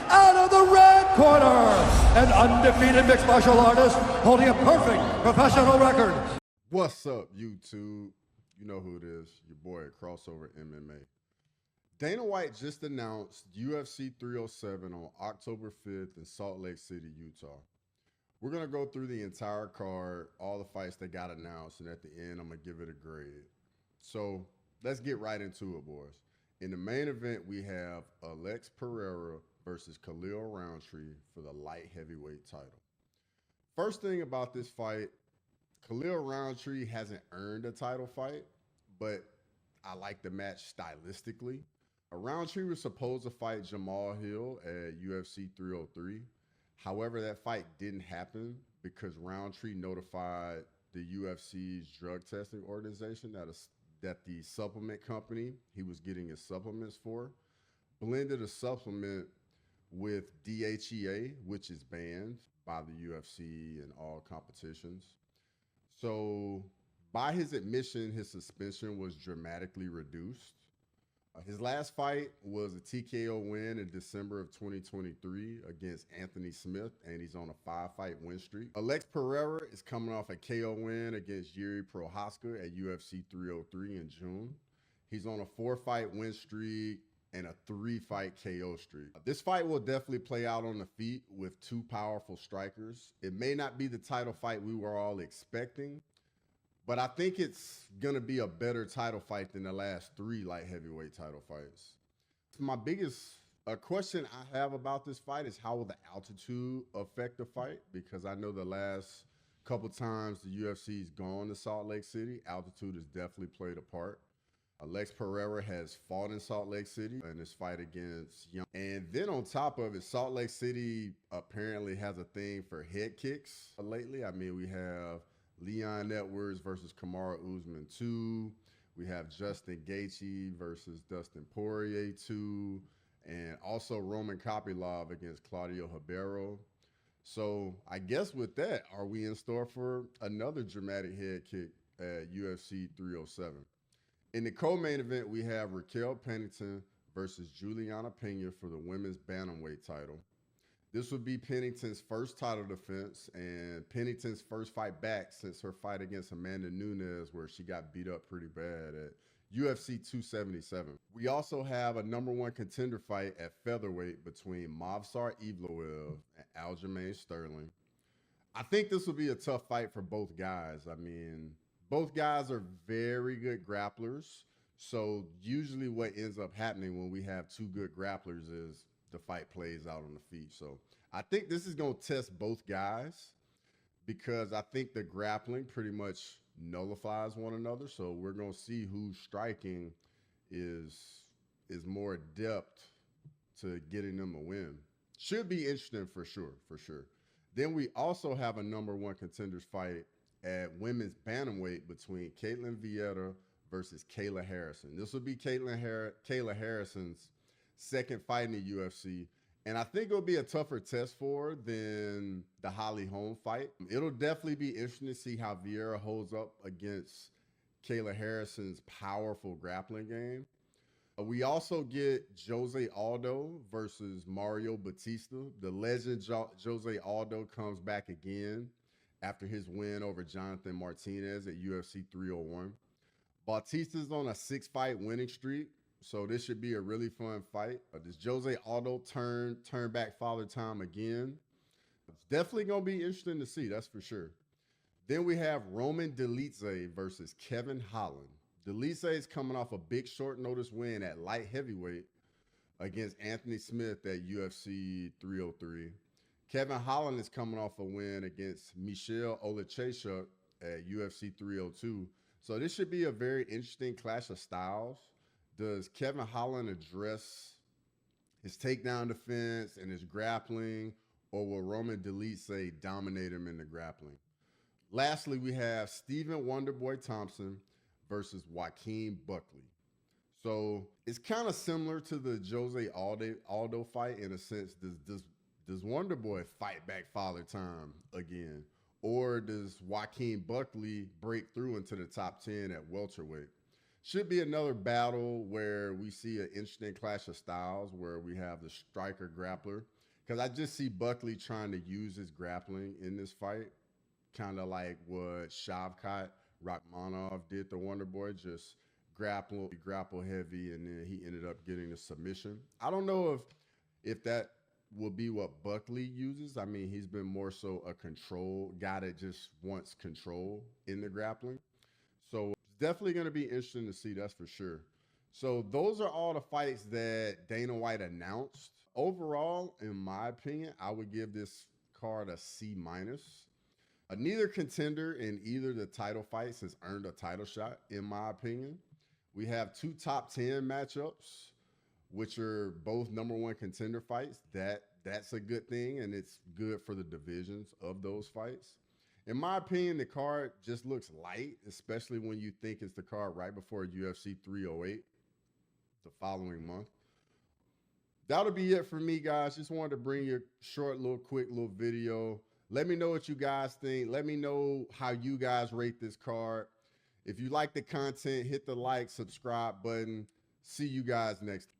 out of the red corner, an undefeated mixed martial artist holding a perfect professional record. What's up, YouTube? You know who it is, your boy at Crossover MMA. Dana White just announced UFC 307 on October 5th in Salt Lake City, Utah. We're going to go through the entire card, all the fights that got announced, and at the end, I'm going to give it a grade. So let's get right into it, boys. In the main event, we have Alex Pereira versus Khalil Roundtree for the light heavyweight title. First thing about this fight, Khalil Roundtree hasn't earned a title fight, but I like the match stylistically. Roundtree was supposed to fight Jamal Hill at UFC 303. However, that fight didn't happen because Roundtree notified the UFC's drug testing organization that the supplement company he was getting his supplements for blended a supplement with DHEA, which is banned by the UFC and all competitions. So by his admission, his suspension was dramatically reduced. His last fight was a TKO win in December of 2023 against Anthony Smith, and he's on a 5-fight win streak. Alex Pereira is coming off a KO win against Yuri Prochazka at UFC 303 in June. He's on a 4-fight win streak and a 3-fight KO streak. This fight will definitely play out on the feet with two powerful strikers. It may not be the title fight we were all expecting, but I think it's going to be a better title fight than the last 3 light heavyweight title fights. My biggest question I have about this fight is how will the altitude affect the fight? Because I know the last couple times the UFC's gone to Salt Lake City, altitude has definitely played a part. Alex Pereira has fought in Salt Lake City in his fight against Young. And then on top of it, Salt Lake City apparently has a thing for head kicks lately. I mean, we have Leon Edwards versus Kamaru Usman 2. We have Justin Gaethje versus Dustin Poirier 2. And also Roman Kopylov against Claudio Ribeiro. So I guess with that, are we in store for another dramatic head kick at UFC 307? In the co-main event, we have Raquel Pennington versus Juliana Pena for the women's bantamweight title. This would be Pennington's first title defense and Pennington's first fight back since her fight against Amanda Nunes, where she got beat up pretty bad at UFC 277. We also have a #1 contender fight at featherweight between Movsar Evloev and Aljamain Sterling. I think this will be a tough fight for both guys. I mean, both guys are very good grapplers. So usually what ends up happening when we have two good grapplers is the fight plays out on the feet. So I think this is going to test both guys because I think the grappling pretty much nullifies one another. So we're going to see who's striking is more adept to getting them a win. Should be interesting for sure. Then we also have a #1 contenders fight at women's bantamweight between Caitlin Vieira versus Kayla Harrison. This will be Kayla Harrison's second fight in the UFC, and I think it'll be a tougher test for her than the Holly Holm fight. It'll definitely be interesting to see how Vieira holds up against Kayla Harrison's powerful grappling game. We also get Jose Aldo versus Mario Batista. The legend Jose Aldo comes back again after his win over Jonathan Martinez at UFC 301. Batista's on a 6-fight winning streak, so this should be a really fun fight. Does Jose Aldo turn back Father Time again? It's definitely going to be interesting to see, that's for sure. Then we have Roman Dolidze versus Kevin Holland. Dolidze is coming off a big short notice win at light heavyweight against Anthony Smith at UFC 303. Kevin Holland is coming off a win against Michelle Olechechuk at UFC 302. So this should be a very interesting clash of styles. Does Kevin Holland address his takedown defense and his grappling, or will Roman Dolidze dominate him in the grappling? Lastly, we have Stephen Wonderboy Thompson versus Joaquin Buckley. So it's kind of similar to the Jose Aldo fight in a sense. Does Wonderboy fight back Father Time again? Or does Joaquin Buckley break through into the top 10 at welterweight? Should be another battle where we see an interesting clash of styles where we have the striker grappler. Because I just see Buckley trying to use his grappling in this fight, kind of like what Shavkat Rachmanov did to Wonder Boy, just grapple heavy, and then he ended up getting the submission. I don't know if that will be what Buckley uses. I mean, he's been more so a control guy that just wants control in the grappling. So it's definitely going to be interesting to see, that's for sure. So those are all the fights that Dana White announced. Overall, in my opinion, I would give this card a C minus. Neither contender in either the title fights has earned a title shot, in my opinion. We have two top 10 matchups, which are both #1 contender fights. That's a good thing, and it's good for the divisions of those fights. In my opinion, the card just looks light, especially when you think it's the card right before UFC 308 the following month. That'll be it for me, guys. Just wanted to bring you a short, quick video. Let me know what you guys think. Let me know how you guys rate this card. If you like the content, hit the like, subscribe button. See you guys next time.